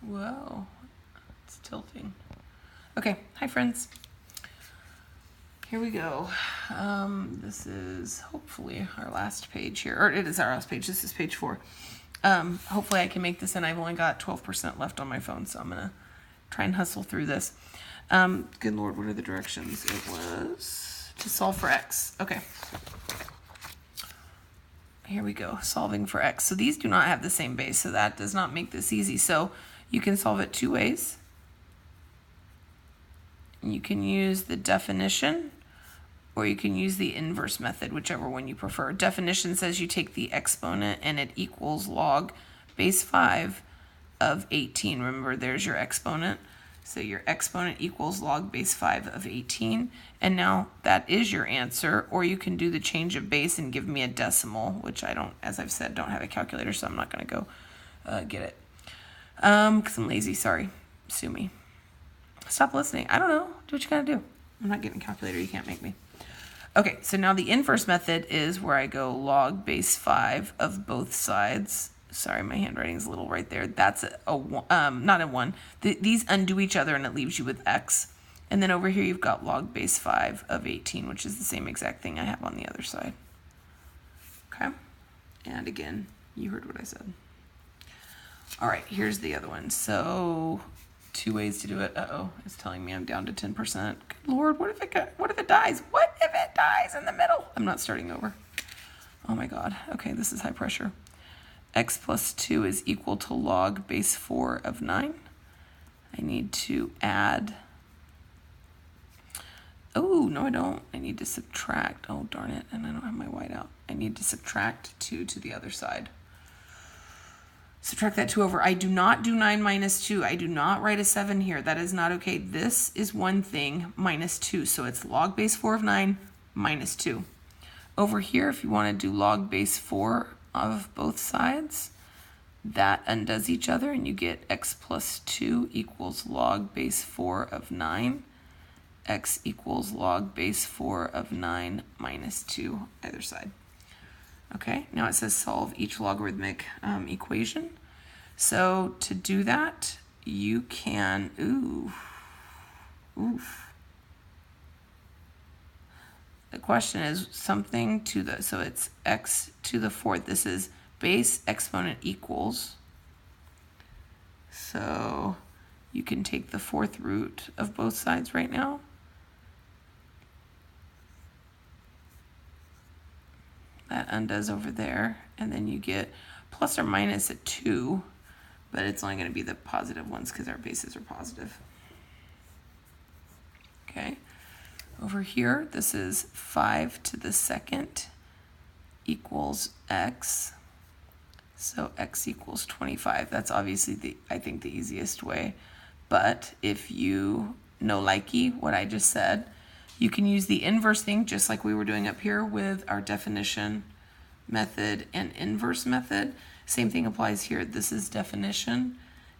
Whoa, it's tilting. Okay, hi friends. Here we go. This is hopefully our last page here, or it is our last page. This is page 4. Hopefully I can make this, and I've only got 12% left on my phone, so I'm gonna try and hustle through this. Good Lord, what are the directions? It was to solve for x. Okay. Here we go, solving for x. So these do not have the same base, so that does not make this easy. So you can solve it 2 ways. You can use the definition, or you can use the inverse method, whichever one you prefer. Definition says you take the exponent and it equals log base 5 of 18. Remember, there's your exponent. So your exponent equals log base 5 of 18. And now that is your answer. Or you can do the change of base and give me a decimal, which I don't, as I've said, don't have a calculator, so I'm not going to go get it. Because I'm lazy, sorry. Sue me. Stop listening. I don't know. Do what you gotta do. I'm not getting a calculator. You can't make me. Okay, so now the inverse method is where I go log base 5 of both sides. Sorry, my handwriting's a little right there. That's not a 1. These undo each other and it leaves you with x. And then over here you've got log base 5 of 18, which is the same exact thing I have on the other side. Okay? And again, you heard what I said. All right, here's the other one. So 2 ways to do it. It's telling me I'm down to 10%. Good Lord, what if it dies? What if it dies in the middle? I'm not starting over. Oh my God. Okay, this is high pressure. X plus 2 is equal to log base 4 of 9. I need to add. Oh, no, I don't. I need to subtract. Oh, darn it. And I don't have my white out. I need to subtract 2 to the other side. Subtract that 2 over. I do not do 9 minus 2. I do not write a 7 here. That is not okay. This is one thing minus 2. So it's log base 4 of 9 minus 2. Over here, if you want to do log base 4 of both sides, that undoes each other and you get x plus 2 equals log base 4 of 9. X equals log base 4 of 9 minus 2 either side. Okay, now it says solve each logarithmic equation. So to do that, you can, The question is something to the, so it's x to the 4th. This is base exponent equals. So you can take the 4th root of both sides right now. That undoes over there, and then you get plus or minus a 2, but it's only going to be the positive ones because our bases are positive. Okay, over here, this is 5 to the 2nd equals x. So x equals 25. That's obviously I think the easiest way. But if you know likey what I just said, you can use the inverse thing just like we were doing up here with our definition method and inverse method. Same thing applies here. This is definition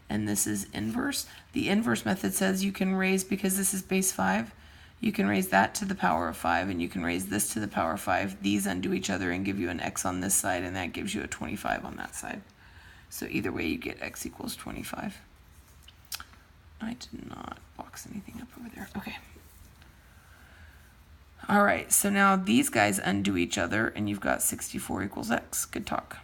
and this is inverse. The inverse method says you can raise, because this is base 5, you can raise that to the power of 5 and you can raise this to the power of 5. These undo each other and give you an x on this side, and that gives you a 25 on that side. So either way you get x equals 25. I did not box anything up over there. Okay. All right, so now these guys undo each other, and you've got 64 equals x. Good talk.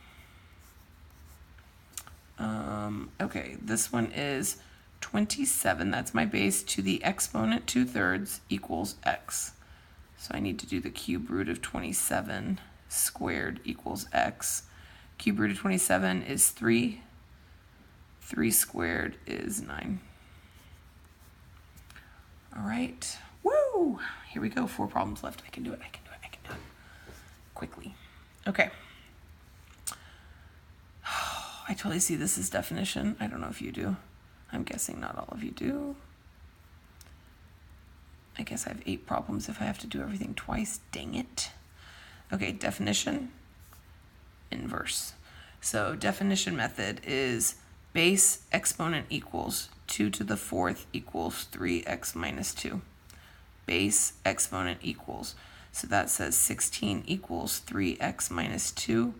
Okay, this one is 27. That's my base to the exponent 2/3 equals x. So I need to do the cube root of 27 squared equals x. Cube root of 27 is 3. 3 squared is 9. All right. Woo! Here we go. 4 problems left. I can do it. I can do it. I can do it. Quickly. Okay. I totally see this as definition. I don't know if you do. I'm guessing not all of you do. I guess I have 8 problems if I have to do everything twice. Dang it. Okay, definition, inverse. So definition method is base exponent equals 2 to the 4th equals 3x minus 2. Base exponent equals. So that says 16 equals 3x minus 2.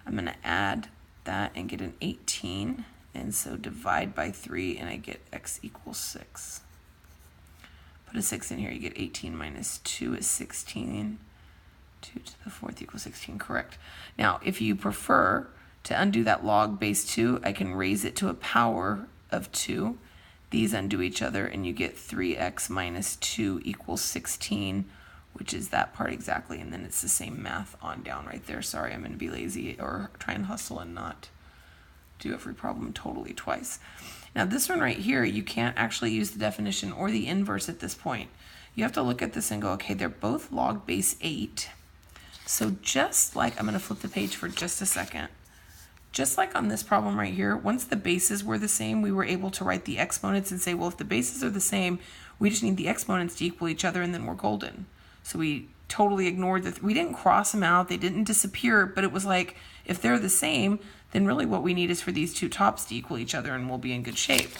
I'm going to add that and get an 18 And so divide by 3, and I get x equals 6. Put a 6 in here, you get 18 minus 2 is 16. 2 to the 4th equals 16, correct. Now, if you prefer to undo that log base 2, I can raise it to a power of 2. These undo each other, and you get 3x minus 2 equals 16, which is that part exactly, and then it's the same math on down right there. Sorry, I'm going to be lazy or try and hustle and not do every problem totally twice. Now this one right here, you can't actually use the definition or the inverse at this point. You have to look at this and go, okay, they're both log base 8. So just like, I'm going to flip the page for just a second. Just like on this problem right here, once the bases were the same, we were able to write the exponents and say, well, if the bases are the same, we just need the exponents to equal each other and then we're golden. So we totally ignored we didn't cross them out, they didn't disappear, but it was like, if they're the same, then really what we need is for these two tops to equal each other and we'll be in good shape.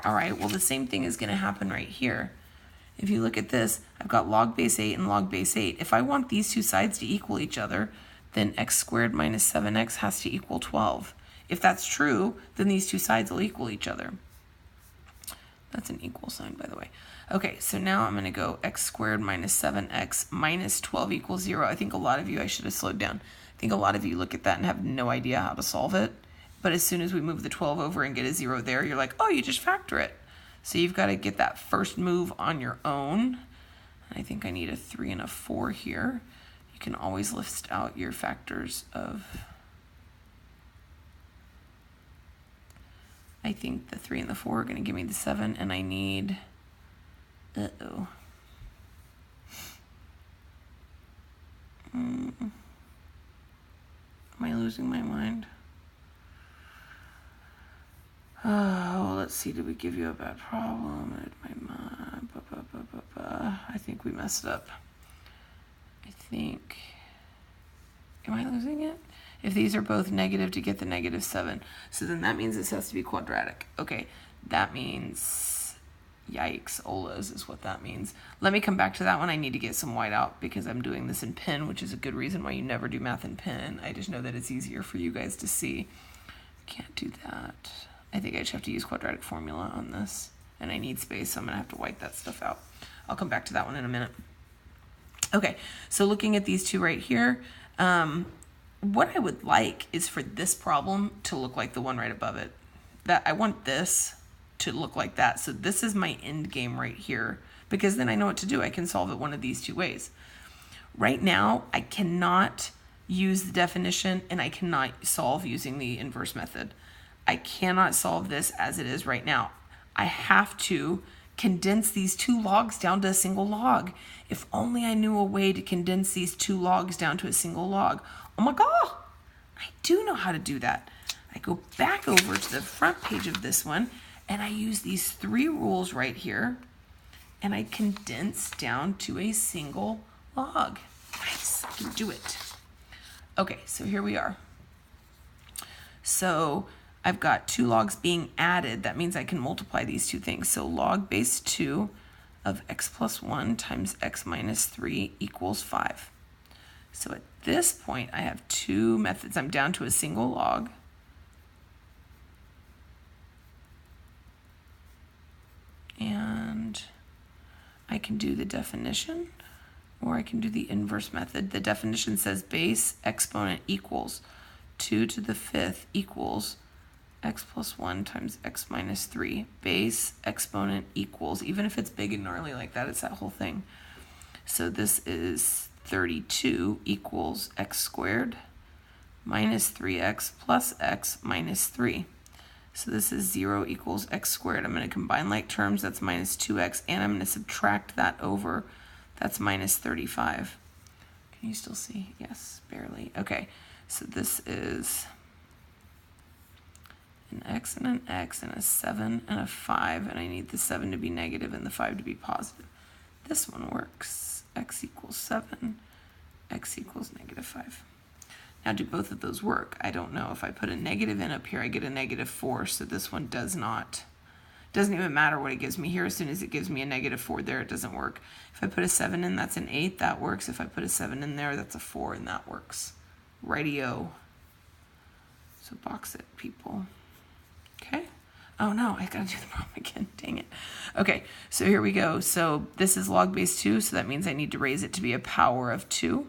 All right, well, the same thing is going to happen right here. If you look at this, I've got log base 8 and log base 8. If I want these two sides to equal each other, then x squared minus 7x has to equal 12. If that's true, then these two sides will equal each other. That's an equal sign, by the way. Okay, so now I'm going to go x squared minus 7x minus 12 equals 0. I think a lot of you, I should have slowed down. I think a lot of you look at that and have no idea how to solve it. But as soon as we move the 12 over and get a 0 there, you're like, oh, you just factor it. So you've got to get that first move on your own. I think I need a 3 and a 4 here. You can always list out your factors of, I think the 3 and the 4 are going to give me the 7, and I need, Am I losing my mind? Oh, let's see, did we give you a bad problem? I think we messed up. I think, am I losing it? If these are both negative to get the negative 7. So then that means this has to be quadratic. Okay, that means, yikes, olas is what that means. Let me come back to that one. I need to get some white out because I'm doing this in pen, which is a good reason why you never do math in pen. I just know that it's easier for you guys to see. Can't do that. I think I just have to use quadratic formula on this. And I need space, so I'm going to have to white that stuff out. I'll come back to that one in a minute. Okay, so looking at these two right here, what I would like is for this problem to look like the one right above it. That I want this to look like that. So this is my end game right here, because then I know what to do. I can solve it one of these two ways. Right now, I cannot use the definition and I cannot solve using the inverse method. I cannot solve this as it is right now. I have to condense these two logs down to a single log. If only I knew a way to condense these two logs down to a single log. Oh my God, I do know how to do that. I go back over to the front page of this one and I use these 3 rules right here and I condense down to a single log. Nice, I can do it. Okay, so here we are. So I've got 2 logs being added. That means I can multiply these two things. So log base 2 of x plus 1 times x minus 3 equals 5. So at this point, I have 2 methods. I'm down to a single log. And I can do the definition, or I can do the inverse method. The definition says base exponent equals 2 to the 5th equals x plus 1 times x minus 3. Base exponent equals, even if it's big and gnarly like that, it's that whole thing. So this is 32 equals x squared minus 3x plus x minus 3. So this is 0 equals x squared. I'm going to combine like terms. That's minus 2x, and I'm going to subtract that over. That's minus 35. Can you still see? Yes, barely. Okay, so this is an x and an x and a 7 and a 5, and I need the 7 to be negative and the 5 to be positive. This one works. X equals 7, x equals negative 5. Now, do both of those work? I don't know. If I put a negative in up here, I get a negative 4, so this one does not. Doesn't even matter what it gives me here. As soon as it gives me a negative 4 there, it doesn't work. If I put a 7 in, that's an 8, that works. If I put a 7 in there, that's a 4, and that works. Rightio. So box it, people. Okay. Oh no, I gotta do the problem again. Dang it. Okay, so here we go. So this is log base 2, so that means I need to raise it to be a power of 2.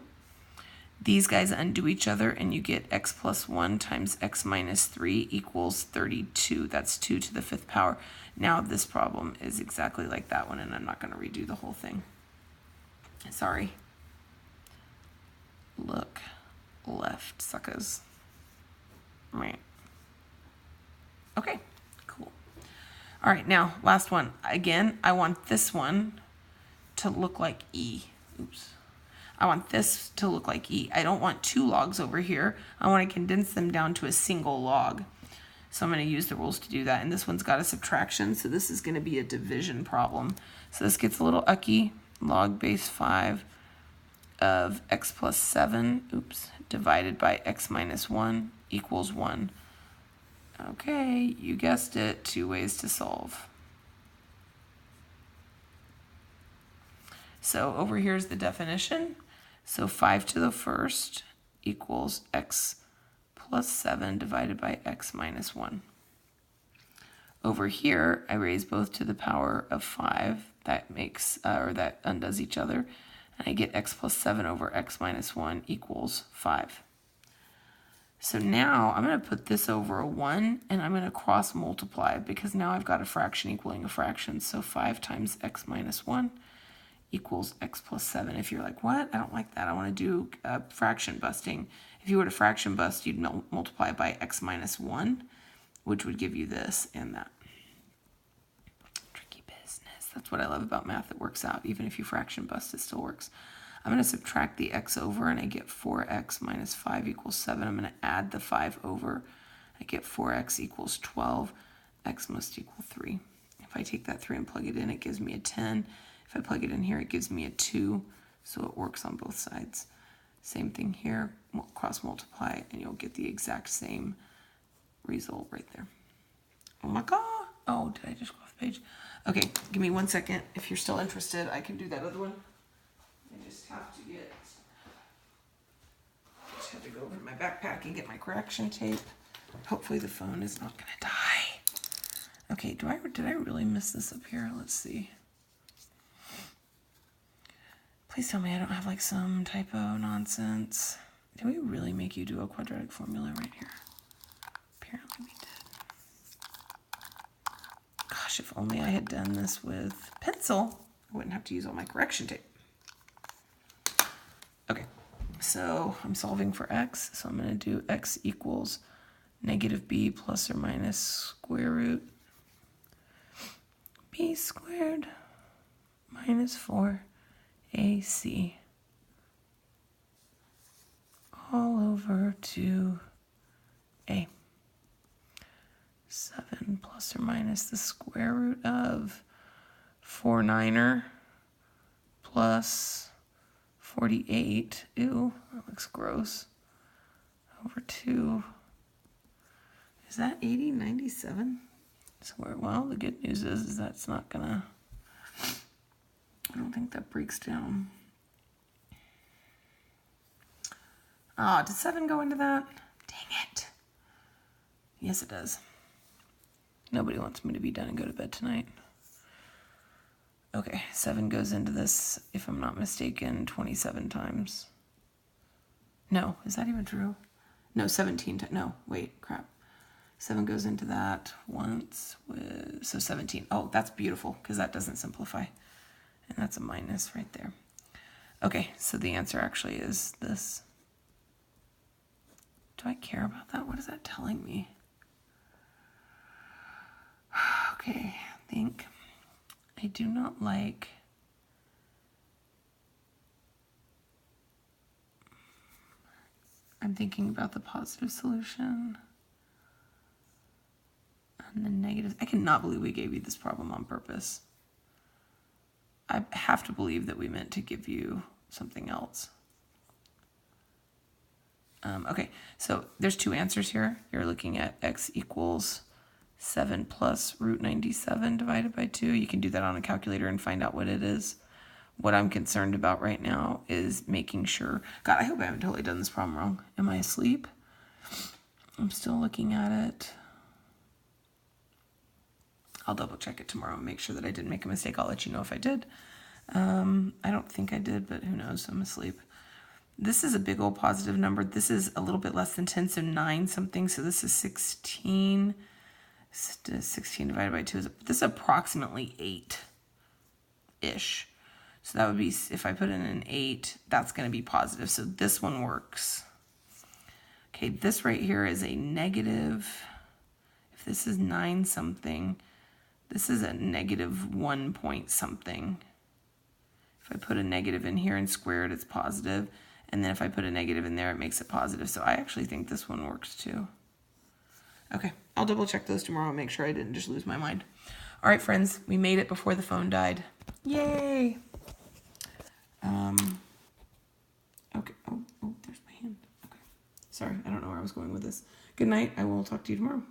These guys undo each other, and you get x plus 1 times x minus 3 equals 32. That's 2 to the 5th power. Now this problem is exactly like that one, and I'm not going to redo the whole thing. Sorry. Look left, suckers. Right. Okay, cool. All right, now, last one. Again, I want this one to look like E. Oops. I want this to look like E. I don't want 2 logs over here. I want to condense them down to a single log. So I'm going to use the rules to do that. And this one's got a subtraction, so this is going to be a division problem. So this gets a little ucky. Log base 5 of x plus 7, divided by x minus 1 equals 1. Okay, you guessed it, 2 ways to solve. So over here is the definition. So 5 to the first equals x plus 7 divided by x minus 1. Over here, I raise both to the power of 5. That makes, or that undoes each other. And I get x plus 7 over x minus 1 equals 5. So now I'm going to put this over a 1, and I'm going to cross multiply because now I've got a fraction equaling a fraction. So 5 times x minus 1 equals x plus 7. If you're like, what? I don't like that. I want to do fraction busting. If you were to fraction bust, you'd multiply by x minus 1, which would give you this and that. Tricky business. That's what I love about math. It works out. Even if you fraction bust, it still works. I'm going to subtract the x over, and I get 4x minus 5 equals 7. I'm going to add the 5 over. I get 4x equals 12. X must equal 3. If I take that 3 and plug it in, it gives me a 10. If I plug it in here, it gives me a 2, so it works on both sides. Same thing here, cross multiply, and you'll get the exact same result right there. Oh my God. Oh, did I just go off the page? Okay, give me 1 second. If you're still interested, I can do that other one. I just have to go over to my backpack and get my correction tape. Hopefully the phone is not gonna die. Okay, did I really miss this up here? Let's see. Please tell me I don't have like some typo nonsense. Did we really make you do a quadratic formula right here? Apparently we did. Gosh, if only I had done this with pencil, I wouldn't have to use all my correction tape. Okay, so I'm solving for x, so I'm going to do x equals negative b plus or minus square root b squared minus 4ac all over 2a. 7 plus or minus the square root of 4/9 plus 48. Ew, that looks gross. Over 2. Is that 80, 97? Well, the good news is that's not gonna, I don't think that breaks down. Ah, did 7 go into that? Dang it. Yes, it does. Nobody wants me to be done and go to bed tonight. Okay, 7 goes into this, if I'm not mistaken, 27 times. No, is that even true? No, 17 times. No, wait, crap. 7 goes into that once, so 17. Oh, that's beautiful, because that doesn't simplify. And that's a minus right there. Okay, so the answer actually is this. Do I care about that? What is that telling me? Okay, I think I do not like I'm thinking about the positive solution and the negative. I cannot believe we gave you this problem on purpose. I have to believe that we meant to give you something else. Okay, so there's 2 answers here. You're looking at x equals 7 plus root 97 divided by 2. You can do that on a calculator and find out what it is. What I'm concerned about right now is making sure, God, I hope I haven't totally done this problem wrong. Am I asleep? I'm still looking at it. I'll double check it tomorrow and make sure that I didn't make a mistake. I'll let you know if I did. I don't think I did, but who knows? I'm asleep. This is a big old positive number. This is a little bit less than 10, so 9 something. So this is 16. 16 divided by 2 is, this is approximately 8-ish. So that would be, if I put in an 8, that's going to be positive. So this one works. Okay, this right here is a negative. If this is 9 something, this is a negative 1 point something. If I put a negative in here and square it, it's positive. And then if I put a negative in there, it makes it positive. So I actually think this one works too. Okay, I'll double check those tomorrow and make sure I didn't just lose my mind. All right, friends, we made it before the phone died. Yay! Okay, oh, there's my hand. Okay, sorry, I don't know where I was going with this. Good night, I will talk to you tomorrow.